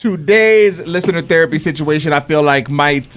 Today's listener therapy situation, I feel like might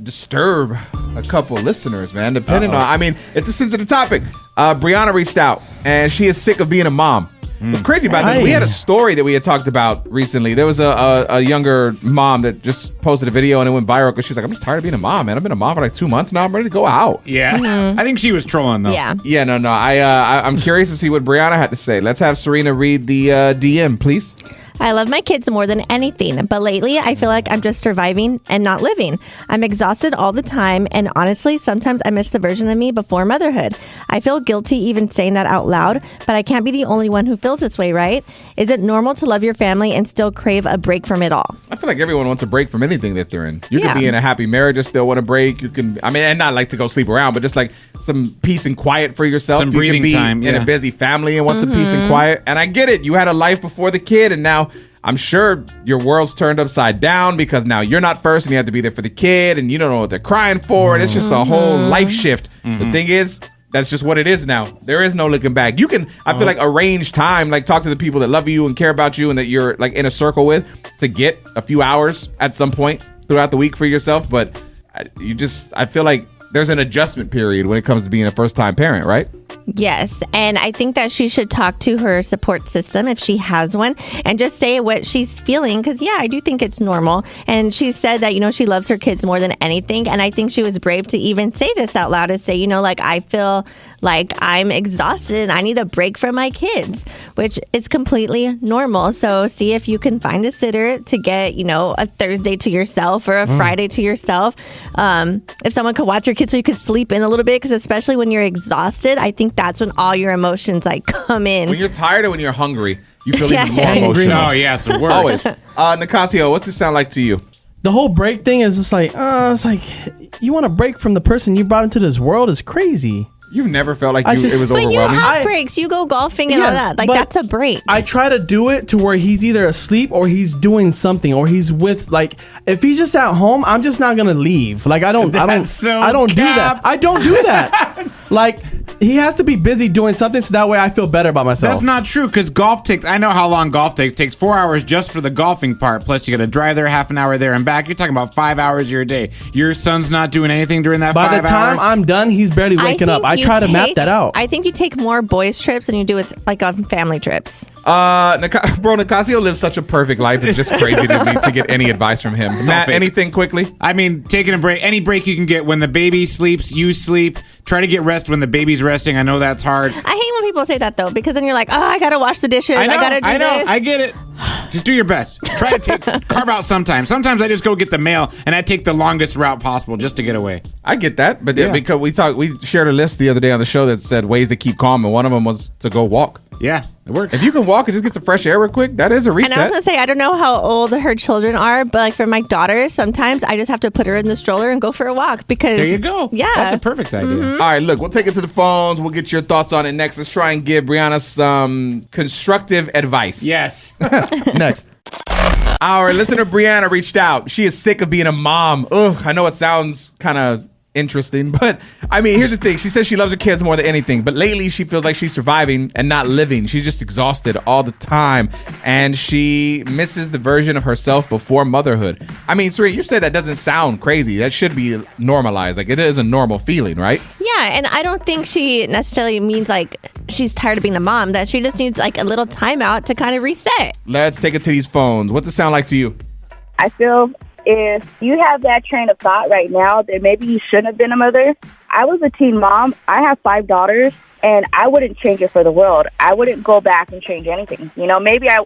disturb a couple listeners, man. Depending on, I mean, it's a sensitive topic. Brianna reached out, and she is sick of being a mom. What's crazy about this, we had a story that we had talked about recently. There was a younger mom that just posted a video, and it went viral because she was like, I'm just tired of being a mom, man. I've been a mom for like 2 months now. I'm ready to go out. Yeah. I think she was trolling, though. Yeah, no. I'm curious to see what Brianna had to say. Let's have Serina read the DM, please. I love my kids more than anything, but lately I feel like I'm just surviving and not living. I'm exhausted all the time, and honestly, sometimes I miss the version of me before motherhood. I feel guilty even saying that out loud, but I can't be the only one who feels this way, right? Is it normal to love your family and still crave a break from it all? I feel like everyone wants a break from anything that they're in. You can be in a happy marriage and still want a break. You can, I mean, and not like to go sleep around, but just like some peace and quiet for yourself. Some breathing time. In a busy family and want some peace and quiet. And I get it. You had a life before the kid, and now I'm sure your world's turned upside down because now you're not first and you have to be there for the kid and you don't know what they're crying for. And it's just a whole life shift. The thing is, that's just what it is now. There is no looking back. You can, I feel like, arrange time, like talk to the people that love you and care about you and that you're like in a circle with to get a few hours at some point throughout the week for yourself. But I feel like there's an adjustment period when it comes to being a first-time parent, right? Yes, and I think that she should talk to her support system if she has one and just say what she's feeling because, I do think it's normal. And she said that, she loves her kids more than anything. And I think she was brave to even say this out loud, to say, I feel like I'm exhausted and I need a break from my kids, which is completely normal. So see if you can find a sitter to get, a Thursday to yourself or a Friday to yourself. If someone could watch your kids so you could sleep in a little bit, because especially when you're exhausted, I think that's when all your emotions come in. When you're tired or when you're hungry, you feel even more emotional. Oh, yeah, it's the worst. Always. Nicasio, what's this sound like to you? The whole break thing is just like, it's like you want to break from the person you brought into this world is crazy. You've never felt like it was overwhelming? But you have breaks. You go golfing and all that. Like, that's a break. I try to do it to where he's either asleep or he's doing something or he's with, like, if he's just at home, I'm just not going to leave. Like, I don't do that. I don't do that. Like, he has to be busy doing something so that way I feel better about myself. That's not true because golf takes, I know how long golf takes. It takes 4 hours just for the golfing part. Plus, you got to drive there, half an hour there and back. You're talking about 5 hours of your day. Your son's not doing anything during that 5 hours? By the time I'm done, he's barely waking up. I try to map that out. I think you take more boys' trips than you do with, like, on family trips. Nicasio lives such a perfect life. It's just crazy to me to get any advice from him. Matt, anything quickly? I mean, taking a break, any break you can get. When the baby sleeps, you sleep. Try to get rest when the baby's resting. I know that's hard. I hate when people say that, though, because then you're like, I got to wash the dishes. I got to do this. I get it. Just do your best. Try to carve out sometimes. Sometimes I just go get the mail and I take the longest route possible just to get away. I get that, but because we shared a list the other day on the show that said ways to keep calm, and one of them was to go walk. Yeah, it works. If you can walk and just get some fresh air real quick, that is a reset. And I was going to say, I don't know how old her children are, but like for my daughter, sometimes I just have to put her in the stroller and go for a walk because... There you go. Yeah. That's a perfect idea. All right, look, we'll take it to the phones. We'll get your thoughts on it next. Let's try and give Brianna some constructive advice. Yes. Next. Our listener Brianna reached out. She is sick of being a mom. Ugh, I know it sounds kind of interesting, but I mean, here's the thing. She says she loves her kids more than anything, but lately she feels like she's surviving and not living. She's just exhausted all the time, and she misses the version of herself before motherhood. I mean, Serena, you said that doesn't sound crazy. That should be normalized. Like, it is a normal feeling, right? Yeah, and I don't think she necessarily means like she's tired of being a mom, that she just needs like a little time out to kind of reset. Let's take it to these phones. What's it sound like to you? I feel if you have that train of thought right now, then maybe you shouldn't have been a mother. I was a teen mom. I have 5 daughters, and I wouldn't change it for the world. I wouldn't go back and change anything. Maybe I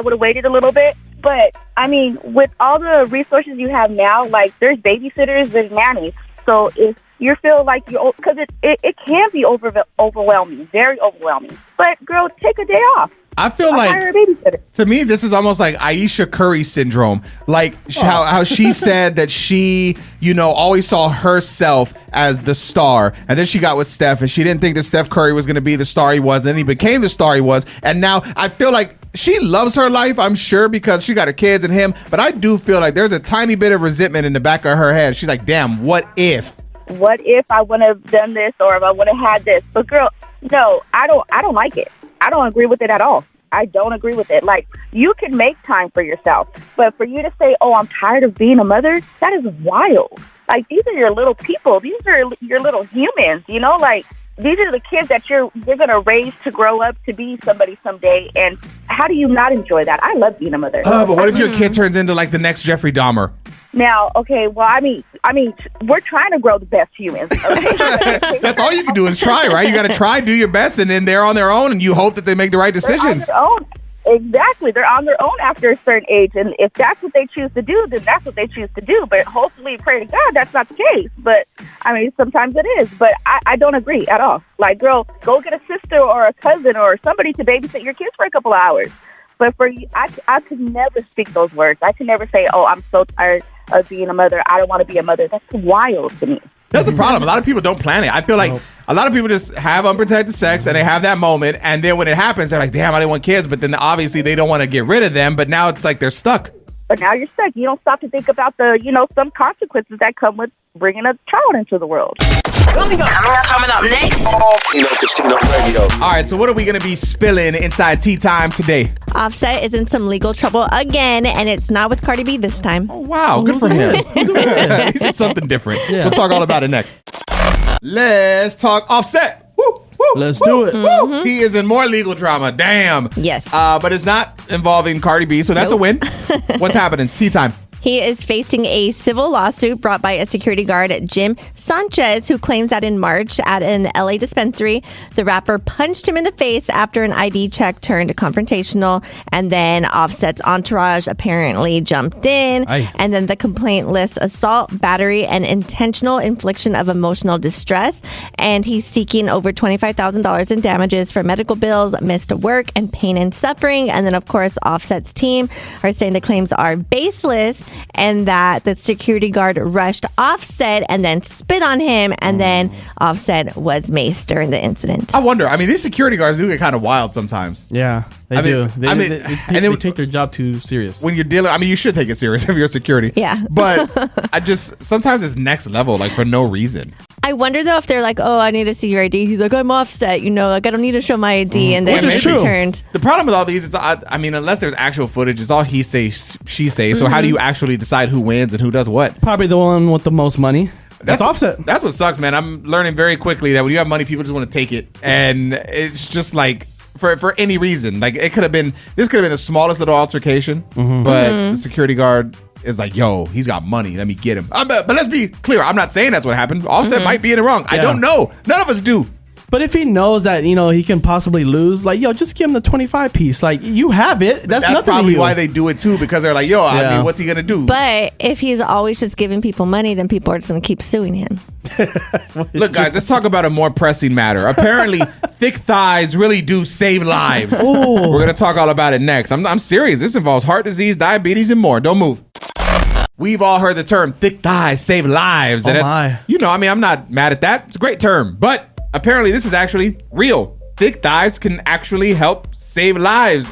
would have waited a little bit. But, I mean, with all the resources you have now, like there's babysitters, there's nannies. So if you feel like you're, because it can be overwhelming, very overwhelming. But, girl, take a day off. I feel like, to me, this is almost like Aisha Curry syndrome. Like how she said that she, always saw herself as the star. And then she got with Steph, and she didn't think that Steph Curry was going to be the star he was. And then he became the star he was. And now I feel like she loves her life, I'm sure, because she got her kids and him. But I do feel like there's a tiny bit of resentment in the back of her head. She's like, damn, what if? What if I wouldn't have done this, or if I would have had this? But girl, no, I don't like it. I don't agree with it at all. I don't agree with it. Like, you can make time for yourself, but for you to say, oh, I'm tired of being a mother, that is wild. Like, these are your little people. These are your little humans, you know? Like, these are the kids that you're going to raise to grow up to be somebody someday. And how do you not enjoy that? I love being a mother. But what if your kid turns into like the next Jeffrey Dahmer? Now, okay, well, I mean, we're trying to grow the best humans. Okay? That's all you can do is try, right? You got to try, do your best, and then they're on their own, and you hope that they make the right decisions. They're on their own. Exactly. They're on their own after a certain age. And if that's what they choose to do, then that's what they choose to do. But hopefully, pray to God, that's not the case. But, I mean, sometimes it is. But I don't agree at all. Like, girl, go get a sister or a cousin or somebody to babysit your kids for a couple of hours. But for you, I could never speak those words. I could never say, oh, I'm so tired of being a mother. I don't want to be a mother. That's wild to me. That's the problem. A lot of people don't plan it. I feel like a lot of people just have unprotected sex and they have that moment. And then when it happens, they're like, damn, I didn't want kids. But then obviously they don't want to get rid of them. But now it's like they're stuck. But now you're stuck. You don't stop to think about the, some consequences that come with bringing a child into the world. Coming up next. Tino Casino Radio. All right, so what are we going to be spilling inside Tea Time today? Offset is in some legal trouble again, and it's not with Cardi B this time. Oh, wow. Good for him. He said something different. Yeah. We'll talk all about it next. Let's talk Offset. Woo, woo, Let's woo, do it. Woo. He is in more legal drama. Damn. Yes. But it's not involving Cardi B, so that's a win. What's happening? It's Tea Time. He is facing a civil lawsuit brought by a security guard, Jim Sanchez, who claims that in March at an LA dispensary, the rapper punched him in the face after an ID check turned confrontational. And then Offset's entourage apparently jumped in. Aye. And then the complaint lists assault, battery, and intentional infliction of emotional distress. And he's seeking over $25,000 in damages for medical bills, missed work, and pain and suffering. And then, of course, Offset's team are saying the claims are baseless, and that the security guard rushed Offset and then spit on him, and then Offset was maced during the incident. I wonder. I mean, these security guards do get kind of wild sometimes. Yeah, they do. They take their job too serious. When you're dealing, I mean, you should take it serious if you're security. Yeah. But sometimes it's next level, like for no reason. I wonder, though, if they're like, oh, I need to see your ID. He's like, I'm Offset, like I don't need to show my ID. And then it's returned. The problem with all these is, I mean, unless there's actual footage, it's all he say, she say. So how do you actually decide who wins and who does what? Probably the one with the most money. That's Offset. That's what sucks, man. I'm learning very quickly that when you have money, people just want to take it. And it's just like, for any reason. Like, this could have been the smallest little altercation, but the security guard is like, yo, he's got money. Let me get him. But let's be clear. I'm not saying that's what happened. Offset might be in it wrong. Yeah. I don't know. None of us do. But if he knows that, he can possibly lose, like, yo, just give him the 25 piece. Like, you have it. That's nothing probably to you. why they do it, too, because they're like, yo, I mean, what's he going to do? But if he's always just giving people money, then people are just going to keep suing him. Look, guys, let's talk about a more pressing matter. Apparently, thick thighs really do save lives. Ooh. We're going to talk all about it next. I'm serious. This involves heart disease, diabetes, and more. Don't move. We've all heard the term thick thighs save lives. And I'm not mad at that. It's a great term. But apparently this is actually real. Thick thighs can actually help save lives.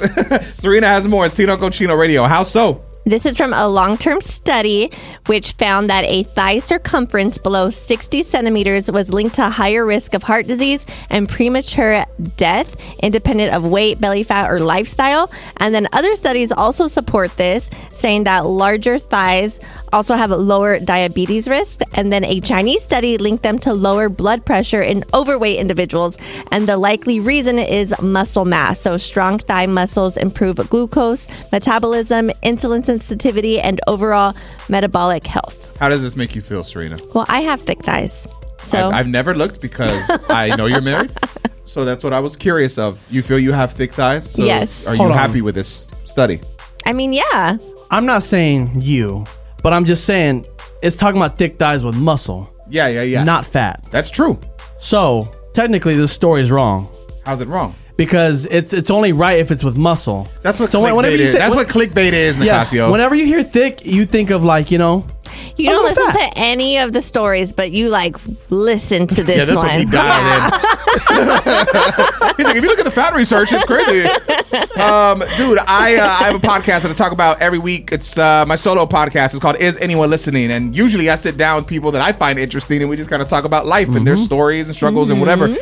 Serina has more. It's Tino Casino Radio. How so? This is from a long-term study which found that a thigh circumference below 60 centimeters was linked to higher risk of heart disease and premature death, independent of weight, belly fat, or lifestyle. And then other studies also support this, saying that larger thighs also have a lower diabetes risk. And then a Chinese study linked them to lower blood pressure in overweight individuals. And the likely reason is muscle mass. So strong thigh muscles improve glucose metabolism, insulin sensitivity, and overall metabolic health. How does this make you feel, Serina? Well, I have thick thighs. So I've never looked because I know you're married. So that's what I was curious of. You feel you have thick thighs? So yes. Are you happy with this study? I mean, yeah. I'm not saying you, but I'm just saying it's talking about thick thighs with muscle. Yeah. Not fat. That's true. So technically this story is wrong. How's it wrong? Because it's only right if it's with muscle. That's what clickbait is. That's what clickbait is, Nicasio. Yes, whenever you hear thick, you think of like, You don't listen to any of the stories, but you like listen to this, this one. he dialed in. He's like, if you look at the fat research, it's crazy. Dude, I have a podcast that I talk about every week. It's my solo podcast. It's called Is Anyone Listening? And usually I sit down with people that I find interesting and we just kind of talk about life and their stories and struggles and whatever.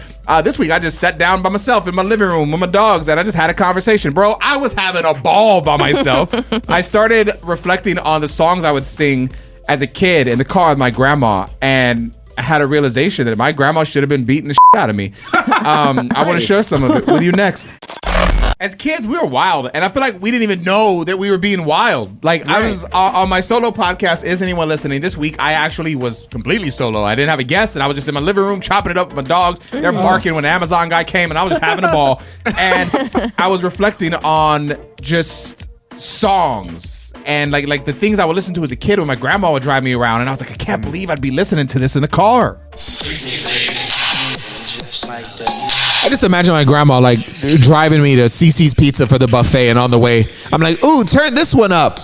This week I just sat down by myself in my living room with my dogs and I just had a conversation. Bro, I was having a ball by myself. I started reflecting on the songs I would sing as a kid in the car with my grandma, and I had a realization that my grandma should have been beating the shit out of me. I want to share some of it with you next. As kids, we were wild, and I feel like we didn't even know that we were being wild. Like, I was on my solo podcast, Is Anyone Listening? This week, I actually was completely solo. I didn't have a guest, and I was just in my living room chopping it up with my dogs. They're barking when the Amazon guy came, and I was just having a ball. And I was reflecting on just songs and like the things I would listen to as a kid when my grandma would drive me around, and I was like, I can't believe I'd be listening to this in the car. I just imagine my grandma like driving me to CC's Pizza for the buffet, and on the way, I'm like, ooh, turn this one up.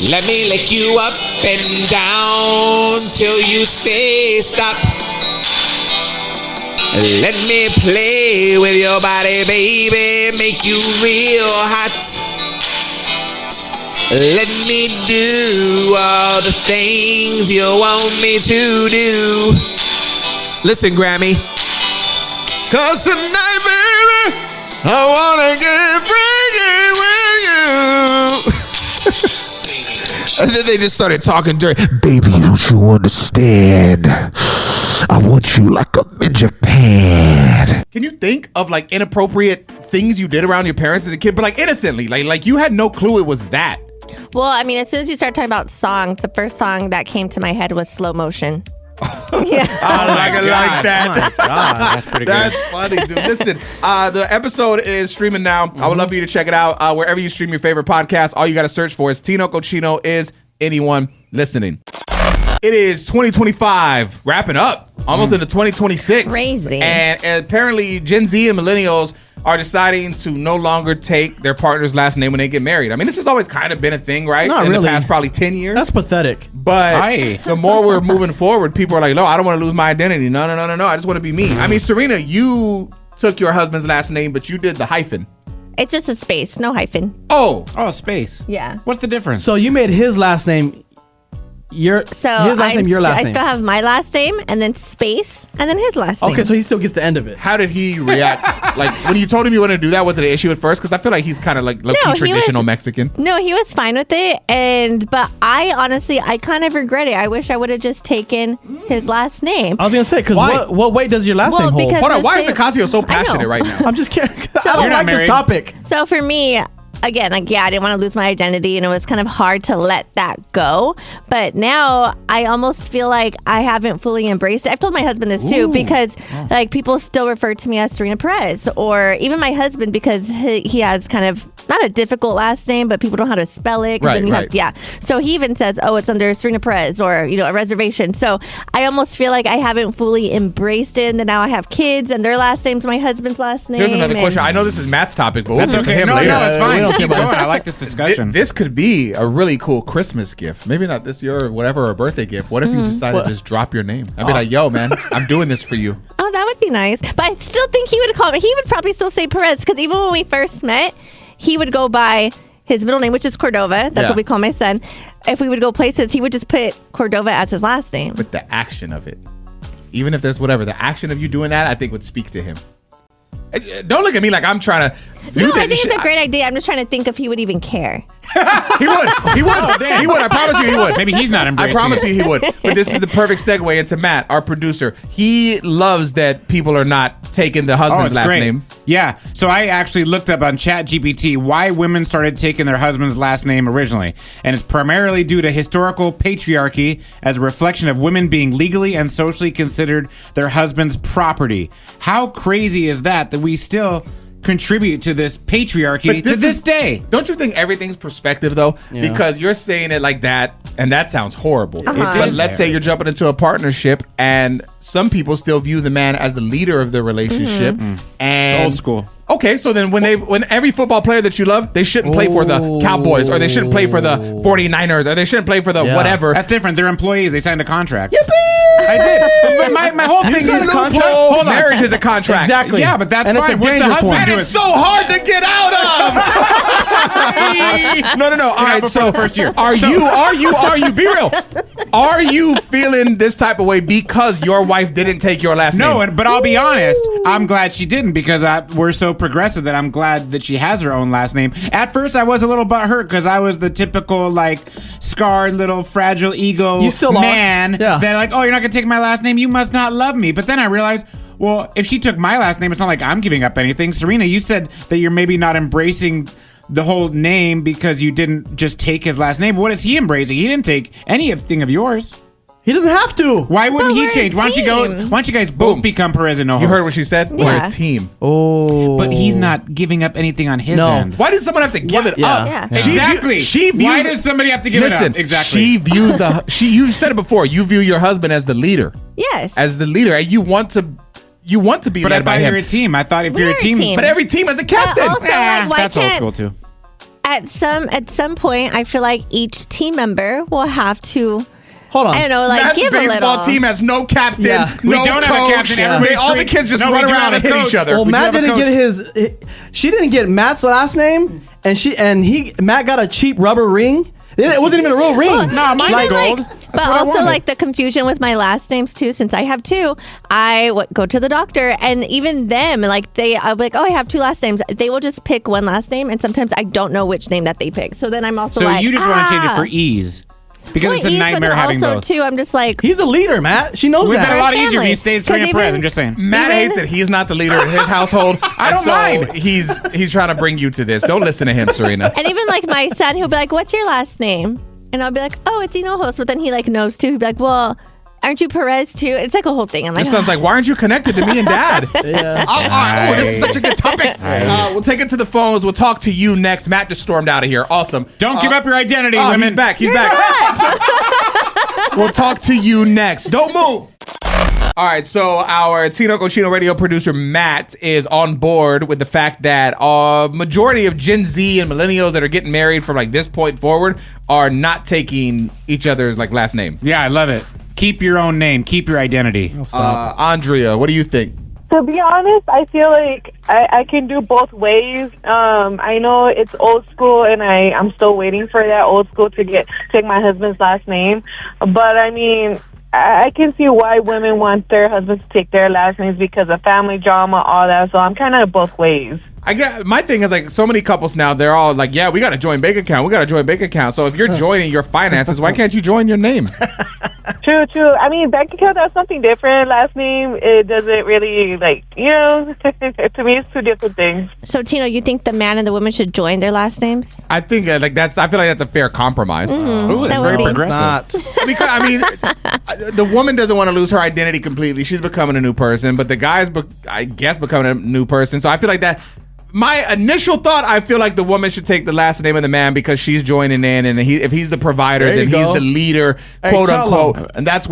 Let me lick you up and down till you say stop. Let me play with your body, baby, make you real hot. Let me do all the things you want me to do. Listen, Grammy. 'Cause tonight, baby, I wanna get freaky with you. And then they just started talking dirty. Baby, don't you understand? I want you like I'm in Japan. Can you think of like inappropriate things you did around your parents as a kid, but like innocently? Like you had no clue it was that. Well, I mean, as soon as you start talking about songs, the first song that came to my head was Slow Motion. Yeah. I like that. Oh my God. That's pretty good. That's funny, dude. Listen, the episode is streaming now. I would love for you to check it out wherever you stream your favorite podcast. All you got to search for is Tino Cochino Is Anyone Listening. It is 2025, wrapping up, almost into 2026. Crazy. And apparently Gen Z and millennials are deciding to no longer take their partner's last name when they get married. I mean, this has always kind of been a thing, right? Not in really. the past probably 10 years. That's pathetic. But the more we're moving forward, people are like, no, I don't want to lose my identity. No. I just want to be me. I mean, Serina, you took your husband's last name, but you did the hyphen. It's just a space, no hyphen. Oh, Space. Yeah. What's the difference? So you made his last name your last name, your last I name. still have my last name and then space and then his last name. Okay, so he still gets the end of it. how did he react? Like, when you told him you wanted to do that, was it an issue at first? Because I feel like he's kind of like low-key No, he traditional was- Mexican. No, he was fine with it, but I honestly, I kind of regret it. I wish I would have just taken his last name. I was gonna say, because Why? what weight does your last name hold? because Hold on, the why is same- Nicasio so I know. passionate right now? I'm just kidding. I You're don't not like this married. topic. So for me, again, like, yeah, I didn't want to lose my identity, and it was kind of hard to let that go. But now I almost feel like I haven't fully embraced it. I've told my husband this too, because like people still refer to me as Serina Perez, or even my husband, because he has kind of not a difficult last name, but people don't know how to spell it. 'Cause Right, then you right. have, yeah. So he even says, oh, it's under Serina Perez, or, you know, a reservation. So I almost feel like I haven't fully embraced it, and then now I have kids, and their last name's my husband's last name. There's another and- question. I know this is Matt's topic, but we'll That's get to okay. him No, later. no, it's fine. don't Keep care about going. I like this discussion. This could be a really cool Christmas gift. Maybe not this year or whatever, or a birthday gift. What if you decided to just drop your name? I'd be like, yo, man, I'm doing this for you. Oh, that would be nice. But I still think he would call me. He would probably still say Perez, because even when we first met, he would go by his middle name, which is Cordova. That's Yeah. what we call my son. If we would go places, he would just put Cordova as his last name. But the action of it, even if there's whatever, the action of you doing that, I think would speak to him. Don't look at me like I'm trying to do No, that. I think it's a great idea. I'm just trying to think if he would even care. He would. He would. He would. I promise you he would. Maybe he's not I embracing promise it. you he would. But this is the perfect segue into Matt, our producer. He loves that people are not taking the Oh, husband's it's last great. name. Yeah. So I actually looked up on ChatGPT why women started taking their husband's last name originally. And it's primarily due to historical patriarchy as a reflection of women being legally and socially considered their husband's property. How crazy is that we still contribute to this patriarchy to this day? Don't you think everything's perspective though? Yeah. Because you're saying it like that, and that sounds horrible. Uh-huh. It But is. let's say you're jumping into a partnership, and some people still view the man as the leader of the relationship. And It's old school. Okay, so then when every football player that you love, they shouldn't play for the Cowboys, or they shouldn't play for the 49ers, or they shouldn't play for the whatever. That's different. They're employees. They signed a contract. Yippee! I did. My whole thing is loophole. Marriage is a contract. Exactly. Yeah, but that's and fine. It's a dangerous What's the one. husband And it's so hard to get out of. No. All right. So the first year. Are you? Be real. Are you feeling this type of way because your wife didn't take your last name? No, but I'll be honest. I'm glad she didn't because we're so progressive that I'm glad that she has her own last name. At first, I was a little butthurt because I was the typical like scarred little fragile ego man that like, oh, you're not gonna take my last name. You must not love me. But then I realized, well, if she took my last name, it's not like I'm giving up anything. Serena, you said that you're maybe not embracing the whole name because you didn't just take his last name. What is he embracing? He didn't take anything of yours. He doesn't have to. Why wouldn't he change? Why don't you guys both become Perez and Ojos? You heard what she said? Yeah. We're a team. Oh. But he's not giving up anything on his end. Why does someone have to give it up? Yeah. Exactly. She views Why does somebody have to give it up? Exactly. She views you said it before. You view your husband as the leader. Yes. As the leader, and you want to be But I led by thought him. you're a team. I thought if you're We're a a team. team. But every team has a captain. Also, like, why that's old can't- school too. At some point, I feel like each team member will have to. Hold on. I don't know, like Matt's give a baseball little. team has no captain, Yeah. no We don't coach. have a captain. Everybody's All the free. kids just No, run we do around have and a hit each coach. other. Well, We do Matt have a didn't get coach. she didn't get Matt's last name, and Matt got a cheap rubber ring. It wasn't even a real ring. No, mine's Even, gold. like, That's but what I also, wanted. like the confusion with my last names too. Since I have two, I go to the doctor, and even them, like I'm like, oh, I have two last names. They will just pick one last name, and sometimes I don't know which name that they pick. So then I'm also So like, you just want to change it for ease. Because it's a nightmare having also both. too, I'm just like, He's a leader, Matt. She knows It would have that. been a lot Family. easier if you stayed Serena 'Cause Perez. even- I'm just saying. Matt hates that he's not the leader in his household. I don't mind. He's trying to bring you to this. Don't listen to him, Serena. and even like my son, he'll be like, what's your last name? And I'll be like, oh, it's Hinojos. But then he like knows too. He'll be like, well, aren't you Perez too? It's like a whole thing. I'm like, Your son's like, why aren't you connected to me and Dad? Yeah. Oh, this is such a good topic. We'll take it to the phones. We'll talk to you next. Matt just stormed out of here. Awesome. Don't give up your identity, Oh, women. he's back. He's back. We'll talk to you next. Don't move. All right, so our Tino Cochino radio producer Matt is on board with the fact that a majority of Gen Z and millennials that are getting married from like this point forward are not taking each other's like last name. Yeah, I love it. Keep your own name. Keep your identity. Andrea, what do you think? To be honest, I feel like I can do both ways. I know it's old school, and I'm still waiting for that old school to take my husband's last name. But I mean, I can see why women want their husbands to take their last names because of family drama, all that. So I'm kind of both ways. I get my thing is like so many couples now. They're all like, "Yeah, we got to join bank account. We got to join bank account." So if you're joining your finances, why can't you join your name? True. I mean, bank account, that's something different. Last name, it doesn't really, like, to me, it's two different things. so Tino, you think the man and the woman should join their last names? I think I feel like that's a fair compromise. Ooh, that's That very would be- progressive. Because I mean, the woman doesn't want to lose her identity completely. She's becoming a new person, but the guy's, I guess, becoming a new person. So I feel like that. My initial thought, I feel like the woman should take the last name of the man because she's joining in, and if he's the provider, There then you he's go. the leader, Hey, quote tell unquote. him. And that's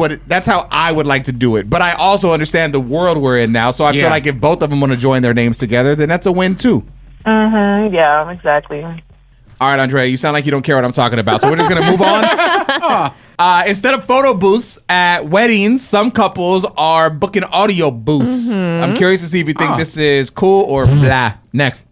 how I would like to do it. But I also understand the world we're in now, so I feel Yeah. like if both of them want to join their names together, then that's a win too. Mm-hmm. Yeah, exactly. All right, Andrea, you sound like you don't care what I'm talking about, so we're just going to move on. Instead of photo booths at weddings, some couples are booking audio booths. I'm curious to see if you think this is cool or blah. Next.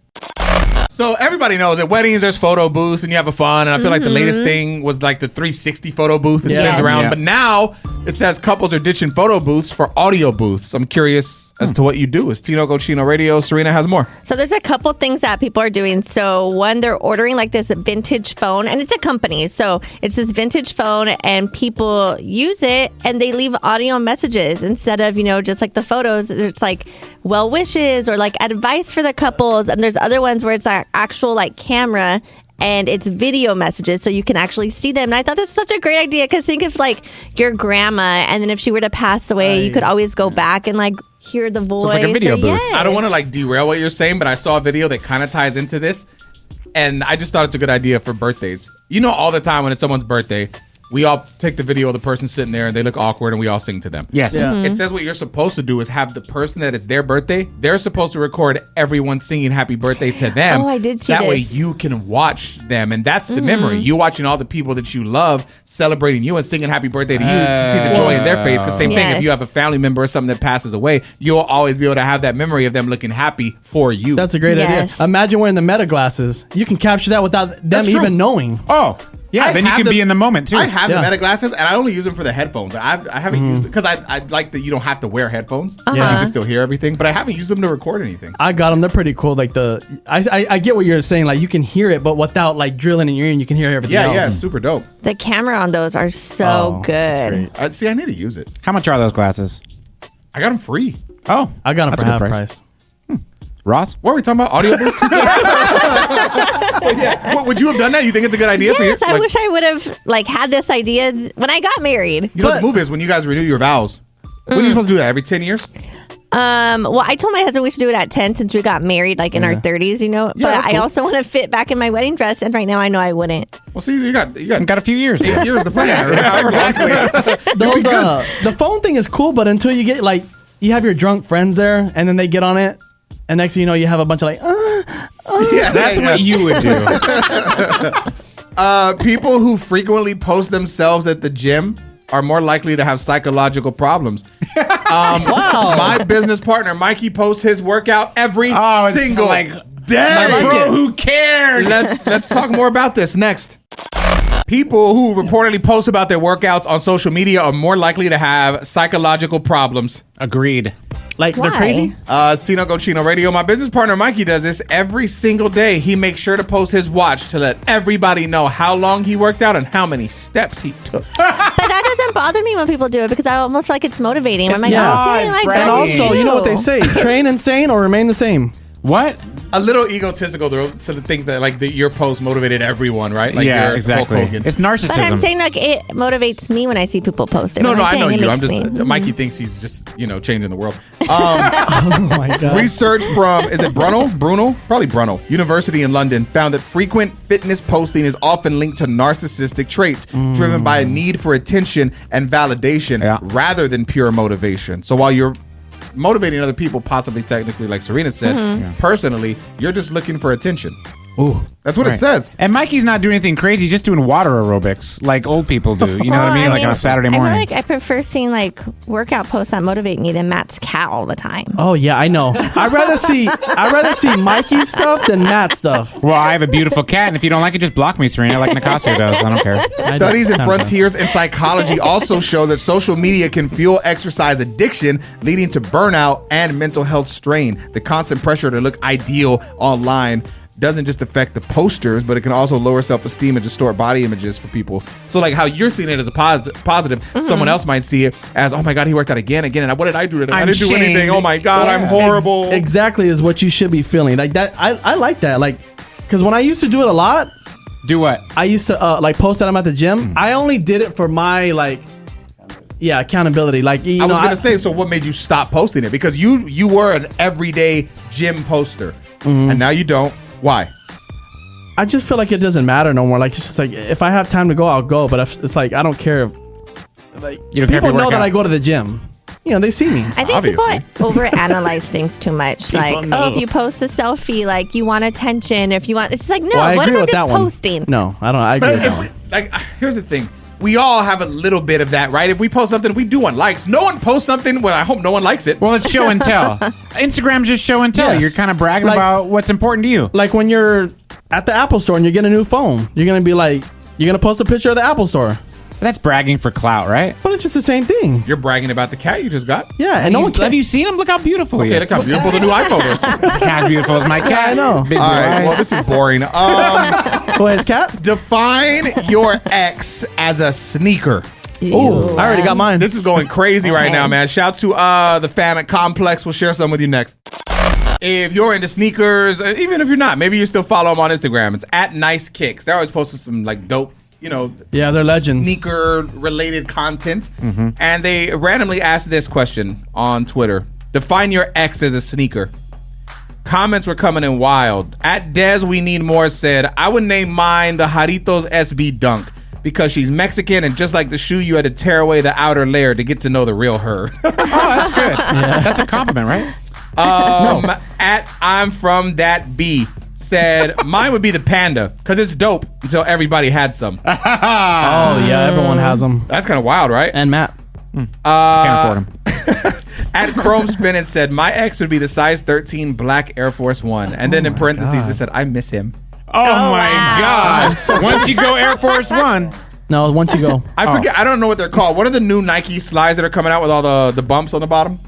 So everybody knows at weddings there's photo booths and you have a fun, and I feel like the latest thing was like the 360 photo booth that spins Yes. around. Yeah. But now it says couples are ditching photo booths for audio booths. I'm curious as to what you do. It's Tino Cochino Radio. Serena has more. So there's a couple things that people are doing. So one, they're ordering like this vintage phone, and it's a company. So it's this vintage phone, and people use it, and they leave audio messages instead of, just like the photos. It's like well wishes or like advice for the couples. And there's other ones where it's like actual like camera, and it's video messages so you can actually see them. And I thought this was such a great idea because think of like your grandma, and then if she were to pass away, you could always go back and like hear the voice. it's like a video booth. Yes. I don't want to like derail what you're saying, but I saw a video that kind of ties into this, and I just thought it's a good idea for birthdays. All the time when it's someone's birthday, we all take the video of the person sitting there and they look awkward and we all sing to them. Yes. Yeah. It says what you're supposed to do is have the person that it's their birthday, they're supposed to record everyone singing happy birthday to them. Oh, I did see that way this. you can watch them. And that's the memory. You watching all the people that you love celebrating you and singing happy birthday to you to see the joy in their face. Because same thing, Yes. if you have a family member or something that passes away, you'll always be able to have that memory of them looking happy for you. That's a great Yes. idea. Imagine wearing the meta glasses. You can capture that without them That's true. even knowing. Oh, yeah. Then you can be in the moment too. I have Yeah. the Meta glasses, and I only use them for the headphones. I haven't used it because I like that you don't have to wear headphones. Uh-huh. You can still hear everything, but I haven't used them to record anything. I got them. They're pretty cool. Like I get what you're saying. Like you can hear it, but without like drilling in your ear, and you can hear everything Yeah, else. yeah, it's super dope. The camera on those are so Oh, that's good. great. See, I need to use it. How much are those glasses? I got them free. Oh, I got them that's for a half good price. Ross? What are we talking about? Audiobooks? So, yeah. Would you have done that? You think it's a good idea for you? Yes, I wish I would have had this idea when I got married. You know what the move is when you guys renew your vows. When are you supposed to do that? Every 10 years? Well, I told my husband we should do it at 10 since we got married in our 30s, Yeah, but that's I cool. also want to fit back in my wedding dress, and right now I know I wouldn't. Well, see, you got Got a few years. 8 years to plan. Exactly. Those the phone thing is cool, but until you get you have your drunk friends there, and then they get on it, and next thing you know, you have a bunch of That's what you would do. People who frequently post themselves at the gym are more likely to have psychological problems. My business partner, Mikey, posts his workout every single day. Bro, who cares? Let's talk more about this next. People who reportedly post about their workouts on social media are more likely to have psychological problems. Agreed. they're Why? crazy. It's Tino Chino Radio. My business partner Mikey does this every single day. He makes sure to post his watch to let everybody know how long he worked out and how many steps he took. But that doesn't bother me when people do it because I almost like it's motivating. I'm like, yeah. oh, dang, It's like, bragging. And go also, you know what they you. say: train insane or remain the same. What? A little egotistical to think that your post motivated everyone, right? Like yeah, you're exactly. Hulk Hogan. It's But I'm narcissism. saying it motivates me when I see people post it. No, I'm like, I know dang, it you. I'm makes just me- Mikey thinks he's just changing the world. Oh my god! Research from is it Bruno? Probably Bruno University in London found that frequent fitness posting is often linked to narcissistic traits driven by a need for attention and validation rather than pure motivation. So while you're motivating other people, possibly technically, like Serena said, personally, you're just looking for attention. Ooh. That's what it says. And Mikey's not doing anything crazy, just doing water aerobics like old people do. You know what I mean? Like on a Saturday morning. I feel like I prefer seeing workout posts that motivate me than Matt's cow all the time. Oh yeah, I know. I'd rather see Mikey's stuff than Matt's stuff. Well, I have a beautiful cat, and if you don't like it, just block me, Serena, like Nicasio does. I don't care. Studies and frontiers in psychology also show that social media can fuel exercise addiction, leading to burnout and mental health strain. The constant pressure to look ideal online doesn't just affect the posters, but it can also lower self-esteem and distort body images for people. So like how you're seeing it as a positive, someone else might see it as, oh my God, he worked out again. And what did I do today? I didn't do anything. Oh my God, I'm horrible. Exactly is what you should be feeling. Like that. I like that. Like, because when I used to do it a lot, Do what? I used to post that I'm at the gym. I only did it for my accountability. Like I was gonna say, so what made you stop posting it? Because you were an everyday gym poster, and now you don't. Why? I just feel like it doesn't matter no more. Like it's just like if I have time to go, I'll go. But if, it's like I don't care. Like You don't care if people you know work that out. I go to the gym. They see me. I think Obviously. people overanalyze things too much. know. If you post a selfie, you want attention. If you want, it's like, no, Well, I what if agree I'm with just that one. posting? No, I don't. I agree with that one. Here's the thing. We all have a little bit of that, right? If we post something, we do want likes. No one posts something, well, I hope no one likes it. Well, it's show and tell. Instagram's just show and tell. Yes. You're kind of bragging Like- about what's important to you. Like when you're at the Apple store and you get a new phone, you're gonna be like, you're gonna post a picture of the Apple store. That's bragging for clout, right? But it's just the same thing. You're bragging about the cat you just got. Yeah, and no one Have cares. you seen him? Look how beautiful he Okay, is. look how beautiful the new iPhone is. How beautiful is my cat? I know. Big All right, blue well, eyes. this is boring. Wait, it's cat? Define your ex as a sneaker. Ooh, I already got mine. This is going crazy right now, man. Shout to the fam at Complex. We'll share some with you next. If you're into sneakers, even if you're not, maybe you still follow them on Instagram. It's at Nice Kicks. They're always posting some dope, Yeah, they're legends. sneaker related content. And they randomly asked this question on Twitter. Define your ex as a sneaker. Comments were coming in wild. At Des We Need More said, I would name mine the Jaritos SB Dunk. because she's Mexican, and just like the shoe, you had to tear away the outer layer to get to know the real her. Oh, that's good. That's a compliment, right? At I'm from that B said mine would be the panda because it's dope until everybody had some. Oh yeah, everyone has them. That's kind of wild, right? And Matt. Can't afford them. At Chrome Spin, it said my ex would be the size 13 black Air Force One, and then in parentheses it said I miss him. Oh my God! Once you go Air Force One. No, once you go. I forget. I don't know what they're called. What are the new Nike slides that are coming out with all the bumps on the bottom?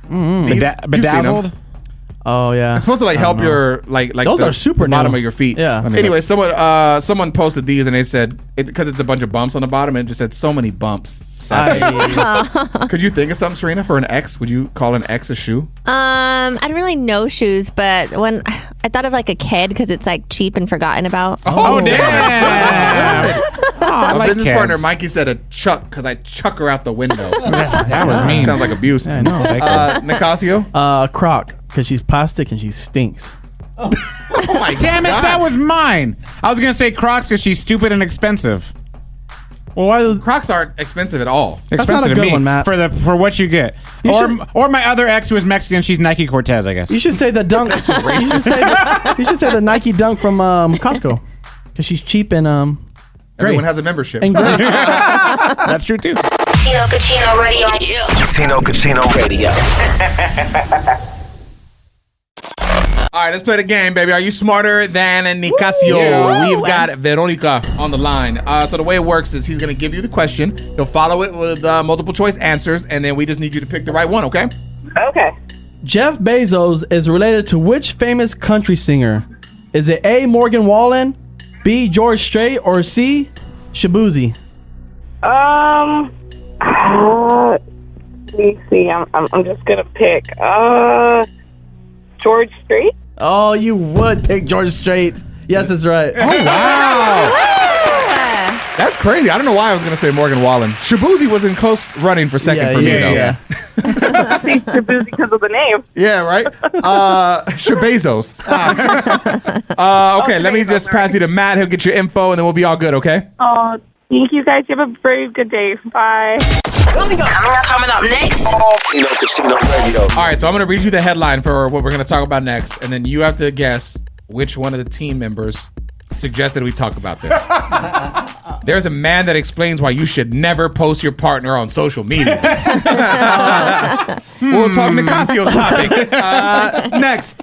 Bedazzled. Oh yeah. It's supposed to like help your like those the are super bottom new. of your feet. Yeah. Anyway, someone posted these and they said because it's a bunch of bumps on the bottom and it just said so many bumps. Could you think of something, Serena, for an X? Would you call an X a shoe? I don't really know shoes, but when I thought of like a kid because it's like cheap and forgotten about. Oh damn! My like business kids. partner Mikey said a chuck because I chuck her out the window. That was mean. Sounds like abuse. Yeah, I know. Nicasio? Croc, because she's plastic and she stinks. Oh my Damn it! God. That was mine. I was gonna say Crocs because she's stupid and expensive. Well, why? Crocs aren't expensive at all. Expensive not a to good me one, Matt. for what you get. Or my other ex who is Mexican. She's Nike Cortez, I guess. You should say the dunk. you should say the Nike dunk from Costco, because she's cheap and great. Everyone has a membership. And great. That's true too. Tino Cucino Radio. Tino Cucino Radio. All right, let's play the game, baby. Are you smarter than Nicasio? We've got Veronica on the line. So the way it works is he's going to give you the question. He'll follow it with multiple choice answers, and then we just need you to pick the right one, okay? Okay. Jeff Bezos is related to which famous country singer? Is it A. Morgan Wallen, B. George Strait, or C. Shabuzi? Let me see. I'm just gonna pick George Strait. Oh, you would pick George Strait. Yes, that's right. Oh, wow. That's crazy. I don't know why I was going to say Morgan Wallen. Shabuzi was in close running for second for me, though. Yeah. I think Shabuzi because of the name. Yeah, right? Shabazos. Okay, let me just pass you to Matt. He'll get your info, and then we'll be all good, okay? Oh, thank you guys. You have a very good day. Bye. Coming up next. Tino Cucino Radio. All right, so I'm going to read you the headline for what we're going to talk about next, and then you have to guess which one of the team members suggested we talk about this. There's a man that explains why you should never post your partner on social media. We'll talk Nicasio's topic next.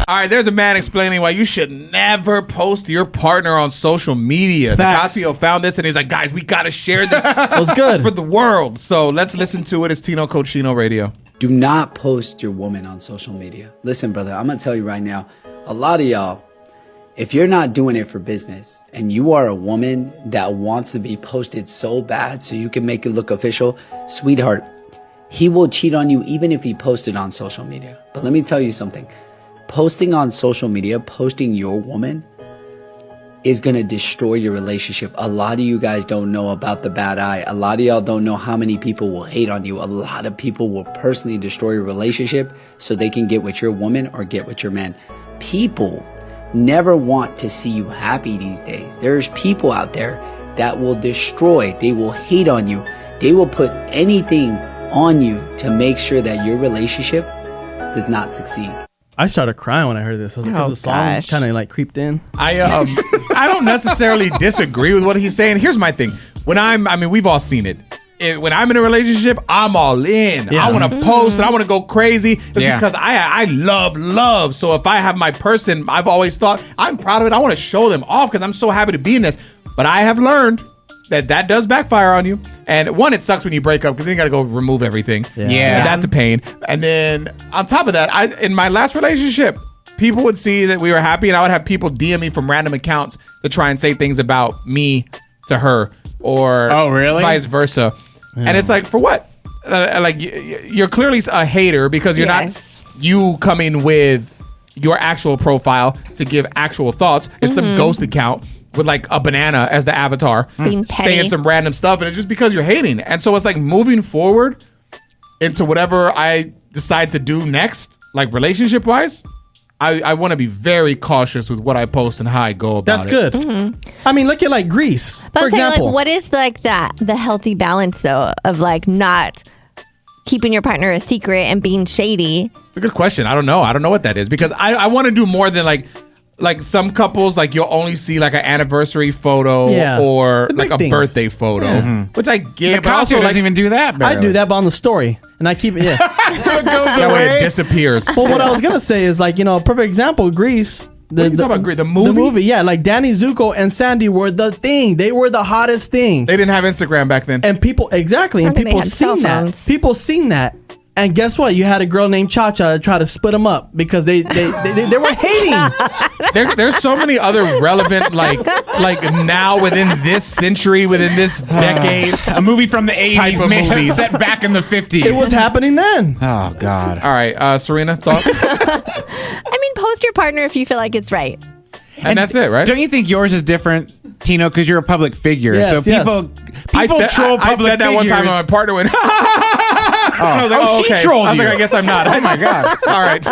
All right, there's a man explaining why you should never post your partner on social media. Facts. Nicasio found this and he's like, guys, we got to share this That was good. for the world. So let's listen to it. It's Tino Cucino Radio. Do not post your woman on social media. Listen, brother, I'm going to tell you right now, a lot of y'all, if you're not doing it for business and you are a woman that wants to be posted so bad so you can make it look official, sweetheart, he will cheat on you even if he posted on social media. But let me tell you something. Posting on social media, posting your woman is going to destroy your relationship. A lot of you guys don't know about the bad eye. A lot of y'all don't know how many people will hate on you. A lot of people will personally destroy your relationship so they can get with your woman or get with your man. People never want to see you happy these days. There's people out there that will destroy. They will hate on you. They will put anything on you to make sure that your relationship does not succeed. I started crying when I heard this. I was like, 'cause the song gosh. kind of like creeped in. I don't necessarily disagree with what he's saying. Here's my thing. We've all seen it. When I'm in a relationship, I'm all in. Yeah. I want to post and I want to go crazy Yeah. because I love. So if I have my person, I've always thought I'm proud of it. I want to show them off because I'm so happy to be in this. But I have learned that does backfire on you. And one, it sucks when you break up because then you got to go remove everything. Yeah. And that's a pain. And then on top of that, in my last relationship, people would see that we were happy and I would have people DM me from random accounts to try and say things about me to her or Oh, really? vice versa. And it's like, for what? Like, you're clearly a hater because you're Yes. not you coming with your actual profile to give actual thoughts. It's some ghost account with like a banana as the avatar Being petty. saying some random stuff. And it's just because you're hating. And so it's like moving forward into whatever I decide to do next, like relationship wise, I want to be very cautious with what I post and how I go about That's it. good. I mean, look at like Greece, But for I'm saying, example. like, what is the healthy balance though of like not keeping your partner a secret and being shady? It's a good question. I don't know. I don't know what that is because I want to do more than like some couples, like you'll only see like an anniversary photo or The big like a things. birthday photo, which I get. But Nicasio also, doesn't even do that. I barely. do that, but on the story, and I keep it. Yeah. So it goes that way away. it disappears. But what I was gonna say is like, a perfect example, Greece. What are you talking about, Greece? The movie? The movie, yeah. Like Danny Zuko and Sandy were the thing. They were the hottest thing. They didn't have Instagram back then. And people, exactly, and I think they people had cell seen that. phones. People seen that. And guess what? You had a girl named Cha Cha try to split them up because they were hating. There's so many other relevant like now within this century, within this decade. A movie from the Type 80s, of man, movies. set back in the 50s. It was happening then. Oh, God. All right, Serena, thoughts? I mean, post your partner if you feel like it's right. And that's it, right? Don't you think yours is different, Tino, because you're a public figure? Yes, so people I said, troll I public said that one time and my figures. partner went, and I was like, Oh, she okay. trolled I was like, you. I guess I'm not. Oh, my God. All right.